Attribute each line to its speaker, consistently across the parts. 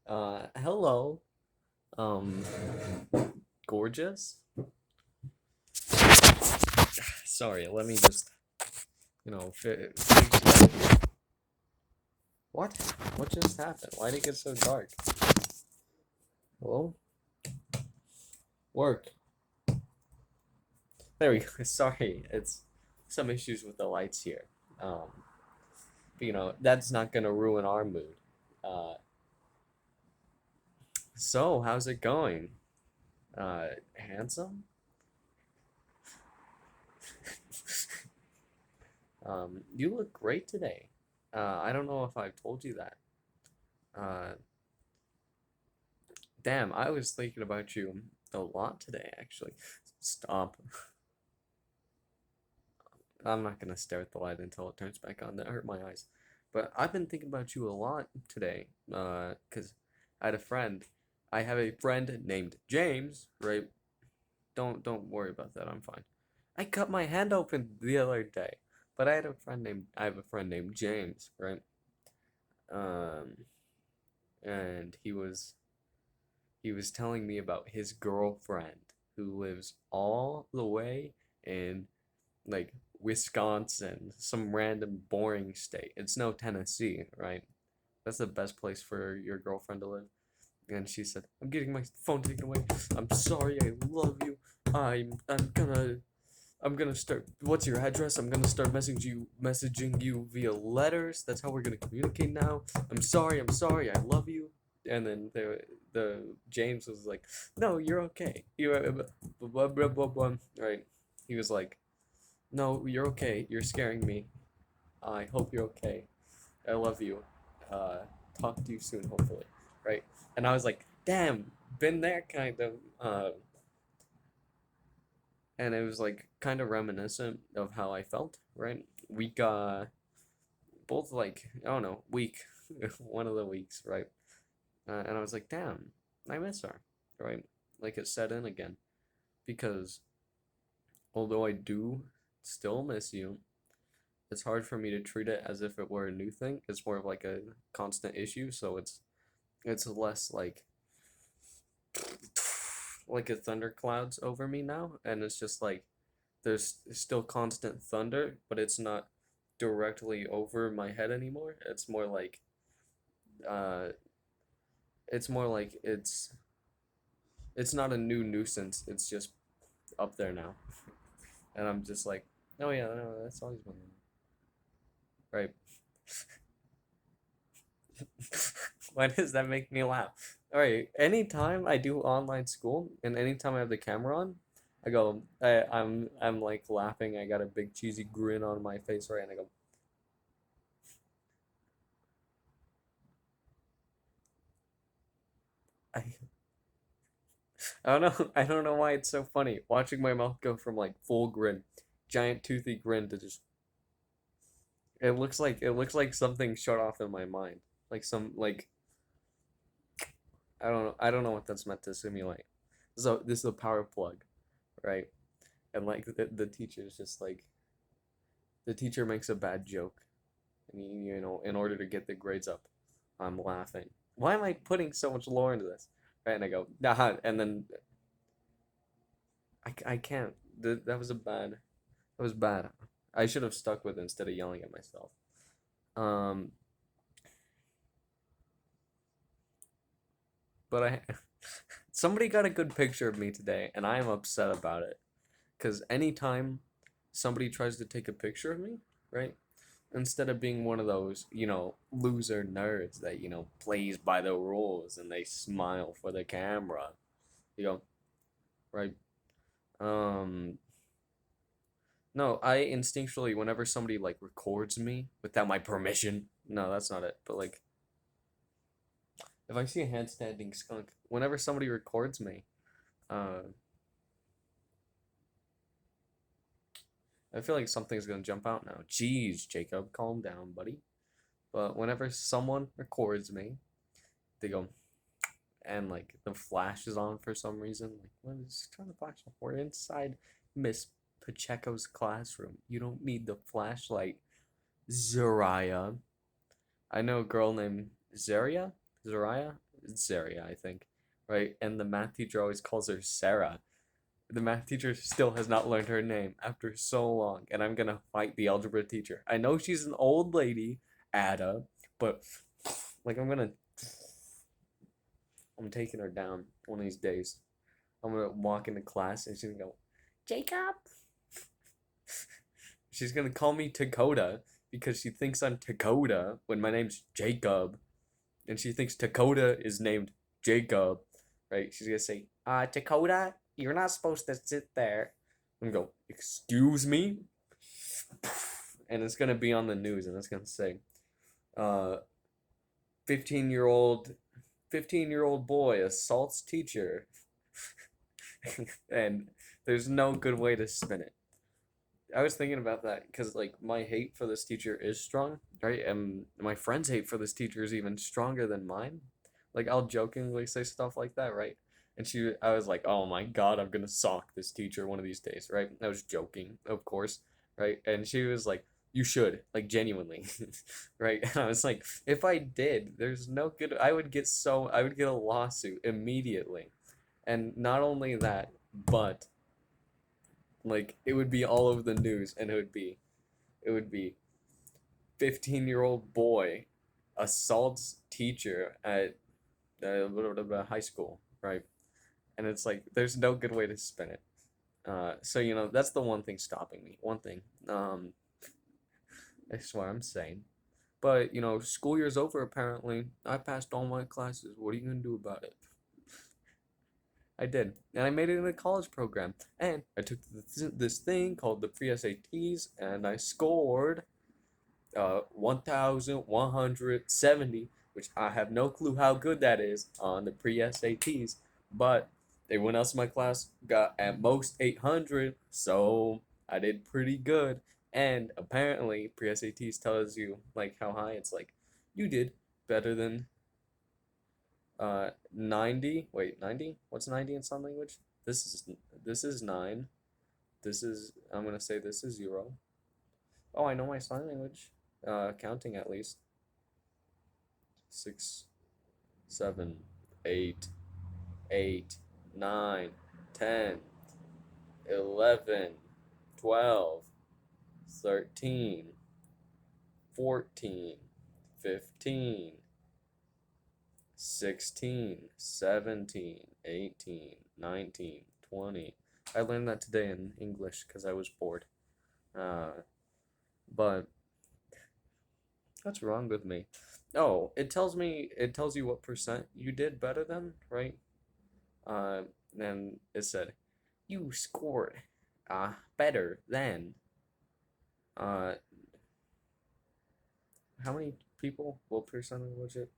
Speaker 1: Hello. Um, Gorgeous. Sorry, let me just, fix. What? What just happened? Why did it get so dark? Hello? Work. There we go. Sorry, it's some issues with the lights here. Um, that's not gonna ruin our mood. Uh, so how's it going? Handsome? You look great today. I don't know if I've told you that. Uh, Damn, I was thinking about you a lot today, actually. Stop. I'm not gonna stare at the light until it turns back on. That hurt my eyes. But I've been thinking about you a lot today. 'Cause I had a friend. I have a friend named James, right? Don't worry about that. I'm fine. I cut my hand open the other day, but I have a friend named James, right? Um, and he was telling me about his girlfriend who lives all the way in like Wisconsin, some random boring state. It's no Tennessee, right? That's the best place for your girlfriend to live. And she said, "I'm getting my phone taken away. I'm sorry. I love you. I'm gonna start. What's your address? I'm gonna start messaging you via letters. That's how we're gonna communicate now. I'm sorry. I'm sorry. I love you." And then the James was like, "No, you're okay. Blah, blah, blah, blah. Right?" He was like, "No, you're okay. You're scaring me. I hope you're okay. I love you. Uh, Talk to you soon, hopefully." Right? And I was like, "Damn, been there, kind of." And it was like kind of reminiscent of how I felt, right? Both like, I don't know, week, one of the weeks, right? And I was like, damn, I miss her, right? Like it set in again. Because although I do still miss you, it's hard for me to treat it as if it were a new thing. It's more of like a constant issue, so it's less like a thunderclouds over me now, and it's just like there's still constant thunder, but it's not directly over my head anymore. Uh it's more like it's not a new nuisance. It's just up there now. And I'm just like, "Oh yeah, no, that's always been there." Right. Why does that make me laugh? All right, anytime I do online school and anytime I have the camera on, I'm like laughing. I got a big cheesy grin on my face, right? And I go, I I don't know. I don't know why it's so funny watching my mouth go from like full grin, giant toothy grin to just. It looks like something shut off in my mind, like some like I don't know what that's meant to simulate. So this is a power plug, right? And like the teacher's just like the teacher makes a bad joke, and in order to get the grades up, I'm laughing. Why am I putting so much lore into this? Right, and I go, nah, and then I can't. That was a bad. That was bad. I should have stuck with it instead of yelling at myself. Um, but I somebody got a good picture of me today, and I am upset about it. Because anytime somebody tries to take a picture of me, right? Instead of being one of those, loser nerds that, plays by the rules and they smile for the camera, you go, right? Um, no, I instinctually, whenever somebody like records me without my permission, no, that's not it. But like, if I see a handstanding skunk, whenever somebody records me, uh, I feel like something's gonna jump out now. Jeez, Jacob, calm down, buddy. But whenever someone records me, they go, and like the flash is on for some reason. Like, what is turn the flash off? We're inside Miss Pacheco's classroom. You don't need the flashlight, Zariah. I know a girl named Zaria. Zariah. Zaria, I think, right? And the math teacher always calls her Sarah. The math teacher still has not learned her name after so long, and I'm gonna fight the algebra teacher. I know she's an old lady, Ada, but like I'm taking her down one of these days. I'm gonna walk into class and she's gonna go, Jacob. She's gonna call me Dakota because she thinks I'm Dakota when my name's Jacob, and she thinks Dakota is named Jacob, right? She's gonna say, Dakota, you're not supposed to sit there. I'm gonna go, excuse me? And it's gonna be on the news and it's gonna say, uh, 15-year-old 15-year-old boy assaults teacher. And there's no good way to spin it. I was thinking about that because like my hate for this teacher is strong, right? And my friend's hate for this teacher is even stronger than mine. Like I'll jokingly say stuff like that, right? And I was like, oh my god, I'm gonna sock this teacher one of these days, right? I was joking, of course, right? And she was like, you should, like genuinely, right? And I was like, if I did, there's no good. I would get a lawsuit immediately, and not only that, but like it would be all over the news, and it would be 15-year-old boy assaults teacher at high school, right? And it's like there's no good way to spin it. So that's the one thing stopping me. One thing. That's what I'm saying. But school year's over. Apparently, I passed all my classes. What are you gonna do about it? I did, and I made it in a college program. And I took this thing called the pre-SATs, and I scored 1,170, which I have no clue how good that is on the pre-SATs, but everyone else in my class got at most 800, so I did pretty good. And apparently, pre-SATs tells you like how high it's like you did better than 90. Wait, 90? What's 90 in sign language? This is 9. I'm gonna say this is 0. Oh, I know my sign language. Counting at least. 6, 7, 8, 8, 9, 10, 11, 12, 13, 14, 15, 16, 17, 18, 19, 20. I learned that today in English because I was bored. But what's wrong with me? Oh, it tells you what percent you did better than, right? Uh, and it said, you scored better than uh how many people? What percentage was it?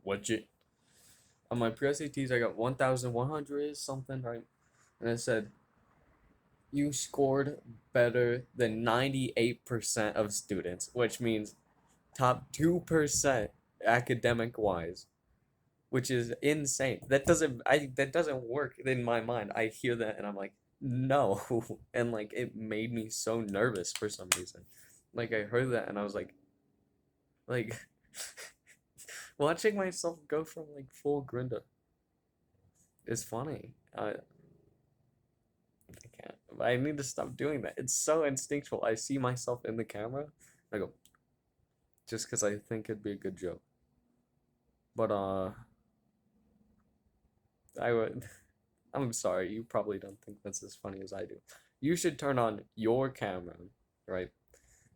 Speaker 1: What's it? On my pre-SATs, I got 1,100 something, right? And it said, you scored better than 98% of students, which means top 2% academic wise, which is insane. That doesn't work in my mind. I hear that and I'm like, no. And like it made me so nervous for some reason. Like I heard that and I was like watching myself go from like full Grinda is funny. I can't. I need to stop doing that. It's so instinctual. I see myself in the camera. I go, just because I think it'd be a good joke. But I would. I'm sorry. You probably don't think that's as funny as I do. You should turn on your camera, right?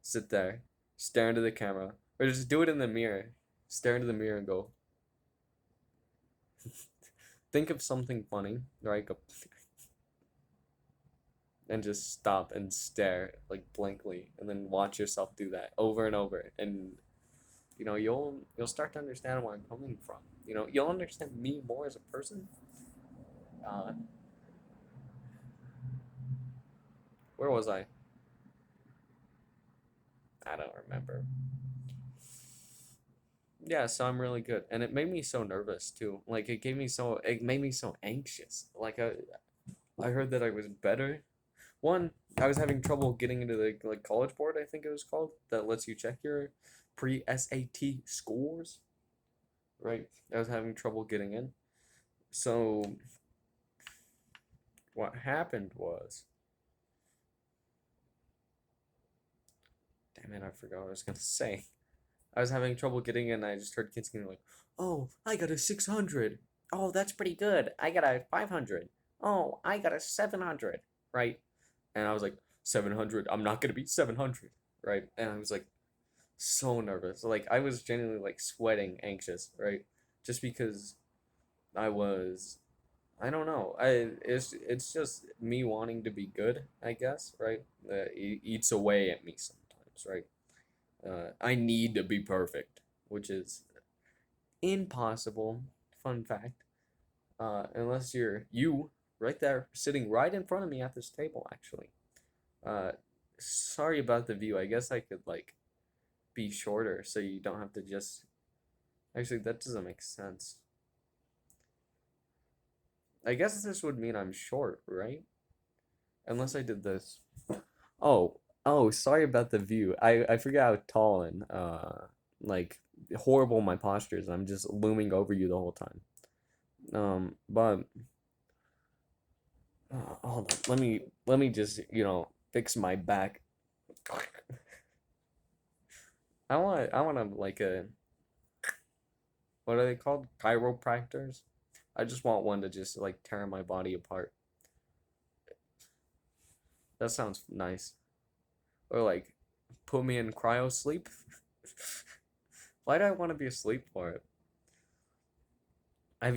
Speaker 1: Sit there, stare into the camera, or just do it in the mirror. Stare into the mirror and go. Think of something funny, right? Go. And just stop and stare like blankly, and then watch yourself do that over and over, and you'll start to understand where I'm coming from. You'll understand me more as a person. Uh, where was I? I don't remember. Yeah, so I'm really good, and it made me so nervous too. Like it made me so anxious. Like I heard that I was better. One, I was having trouble getting into the like college board, I think it was called, that lets you check your pre-SAT scores. right? I was having trouble getting in. So what happened was, damn it, I forgot what I was gonna say. I was having trouble getting in. I just heard kids getting like, "Oh, I got a 600. Oh, that's pretty good. I got a 500. Oh, I got a 700." Right? And I was like, 700. I'm not gonna beat 700. Right? And I was like, so nervous. Like I was genuinely like sweating, anxious. Right? Just because I was. I don't know. It's just me wanting to be good. I guess. Right? It eats away at me sometimes. Right? I need to be perfect, which is impossible. Fun fact. Unless you right there sitting right in front of me at this table, actually. Uh, Sorry about the view. I guess I could like be shorter so you don't have to just. Actually, that doesn't make sense. I guess this would mean I'm short, right? Unless I did this. Oh, oh, sorry about the view. I forget how tall and like horrible my posture is. I'm just looming over you the whole time. But hold on. Let me just fix my back. I want to like a what are they called? Chiropractors. I just want one to just like tear my body apart. That sounds nice. Or like put me in cryo sleep. Why do I want to be asleep for it?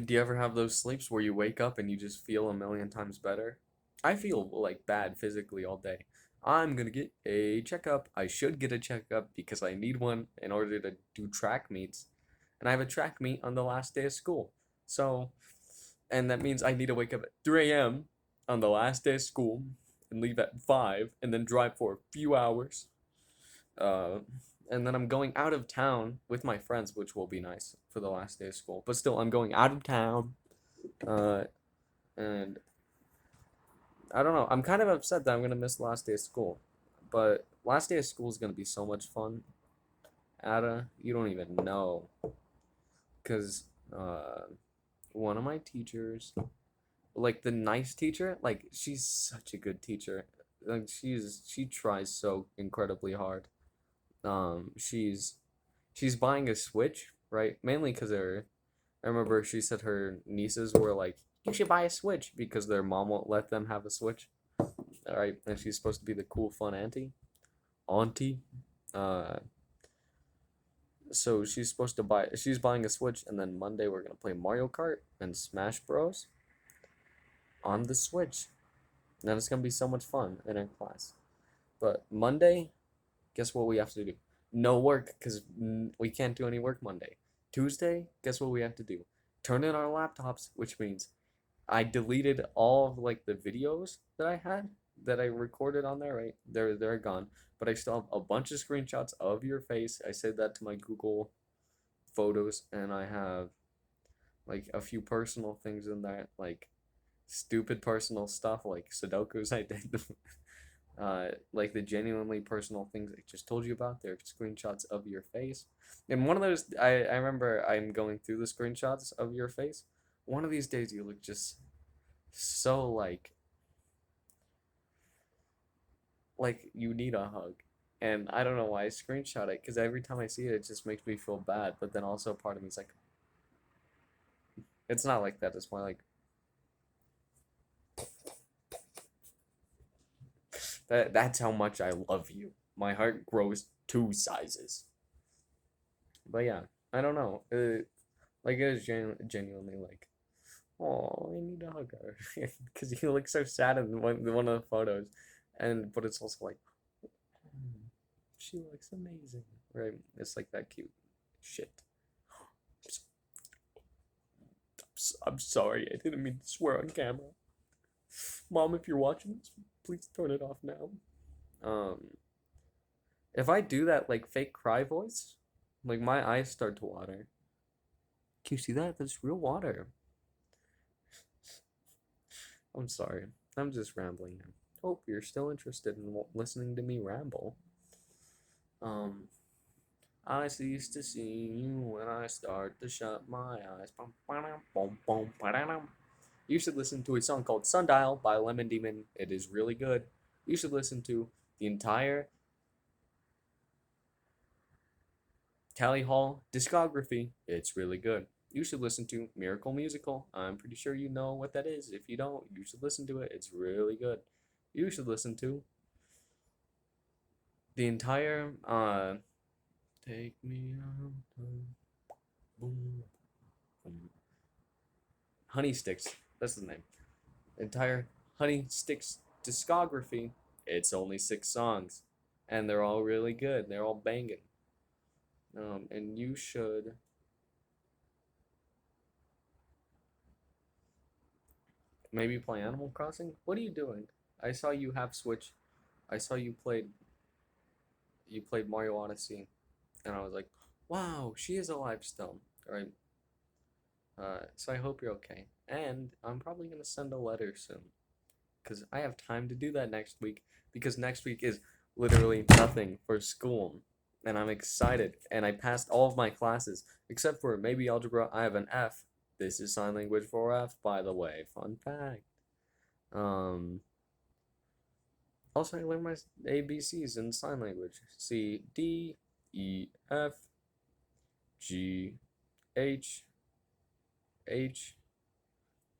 Speaker 1: Do you ever have those sleeps where you wake up and you just feel a million times better? I feel like bad physically all day. I'm gonna get a checkup. I should get a checkup because I need one in order to do track meets. And I have a track meet on the last day of school. So, and that means I need to wake up at 3 a.m. on the last day of school and leave at 5 and then drive for a few hours. Uh, and then I'm going out of town with my friends, which will be nice for the last day of school. But still, I'm going out of town. Uh, and I don't know. I'm kind of upset that I'm gonna miss the last day of school. But last day of school is gonna be so much fun. Ada, you don't even know. Cause one of my teachers, like the nice teacher, like she's such a good teacher. Like she tries so incredibly hard. She's buying a Switch, right? Mainly because I remember she said her nieces were like, you should buy a Switch because their mom won't let them have a Switch. All right, and she's supposed to be the cool, fun auntie. Uh, so she's buying a Switch, and then Monday we're gonna play Mario Kart and Smash Bros. On the Switch. And it's gonna be so much fun in our class. But Monday, guess what we have to do? No work, because we can't do any work Monday. Tuesday, guess what we have to do? Turn in our laptops, which means I deleted all of like the videos that I had that I recorded on there, right? They're gone. But I still have a bunch of screenshots of your face. I saved that to my Google Photos, and I have like a few personal things in there, like stupid personal stuff like Sudokus I did. Like the genuinely personal things I just told you about. They're screenshots of your face. And one of those, I remember I'm going through the screenshots of your face. One of these days you look just so like you need a hug. And I don't know why I screenshot it because every time I see it, it just makes me feel bad. But then also part of me is like, it's not like that. It's more like that's how much I love you. My heart grows 2 sizes. But yeah, I don't know. Like it was genuinely like, oh, I need a hug her because you look so sad in one of the photos, and but it's also like, "Hmm, she looks amazing, right? It's like that cute shit. I'm sorry, I didn't mean to swear on camera. Mom, if you're watching this, please turn it off now. Um, if I do that like fake cry voice, like my eyes start to water. Can you see that? That's real water. I'm sorry. I'm just rambling now. Hope you're still interested in listening to me ramble. Um, I cease to see you when I start to shut my eyes. Bum, ba-dum, bum, bum, ba-da-dum. You should listen to a song called Sundial by Lemon Demon. It is really good. You should listen to the entire Tally Hall discography. It's really good. You should listen to Miracle Musical. I'm pretty sure you know what that is. If you don't, you should listen to it. It's really good. You should listen to the entire Take Me Out. Boom, boom. Honey Sticks. That's the name. Entire Honey Sticks discography. It's only 6 songs, and they're all really good. They're all banging. And you should maybe play Animal Crossing. What are you doing? I saw you have Switch. I saw you played Mario Odyssey, and I was like, wow, she is alive still. All right. So I hope you're okay. And I'm probably gonna send a letter soon, because I have time to do that next week. Because next week is literally nothing for school, and I'm excited. And I passed all of my classes except for maybe algebra. I have an F. This is sign language for F, by the way. Fun fact. Um. Also, I learned my ABCs in sign language. C D E F G H H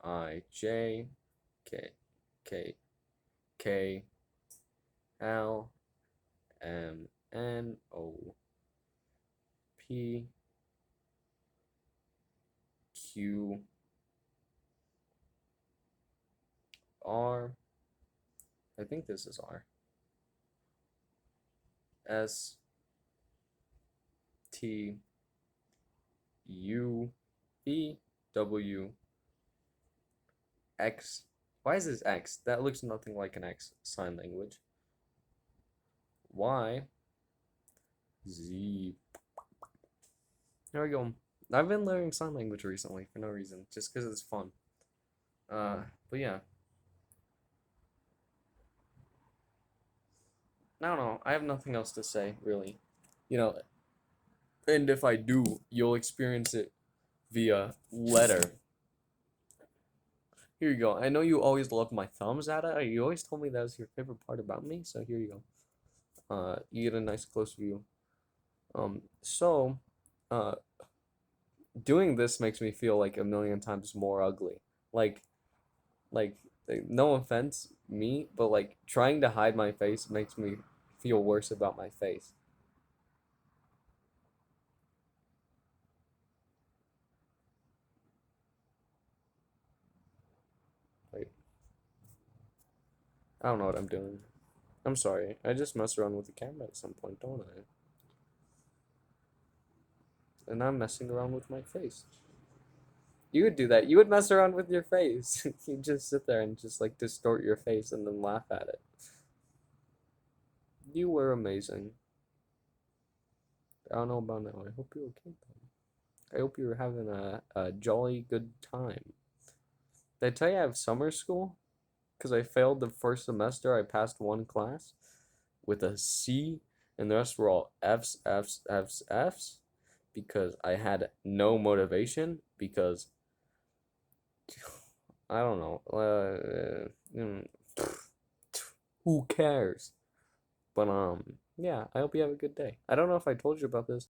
Speaker 1: I J K K K L M N O P Q R. I think this is R. S T U V W X. Why is this X? That looks nothing like an X. Sign language. Y Z. There we go. I've been learning sign language recently for no reason, just because it's fun. But yeah, I don't know. I have nothing else to say, really. You know, and if I do, you'll experience it via letter. Here you go. I know you always love my thumbs at it. You always told me that was your favorite part about me, so here you go. You get a nice close view. So, uh, doing this makes me feel like a million times more ugly. Like, like, no offense, me, but like trying to hide my face makes me feel worse about my face. Like, I don't know what I'm doing. I'm sorry. I just mess around with the camera at some point, don't I? And I'm messing around with my face. You would do that. You would mess around with your face. You just sit there and just like distort your face and then laugh at it. You were amazing. I don't know about now. I hope you're okay though. I hope you're having a jolly good time. Did I tell you I have summer school? Because I failed the first semester. I passed one class with a C, and the rest were all F's, F's, F's, F's. Because I had no motivation. Because I don't know. Who cares? But yeah, I hope you have a good day. I don't know if I told you about this.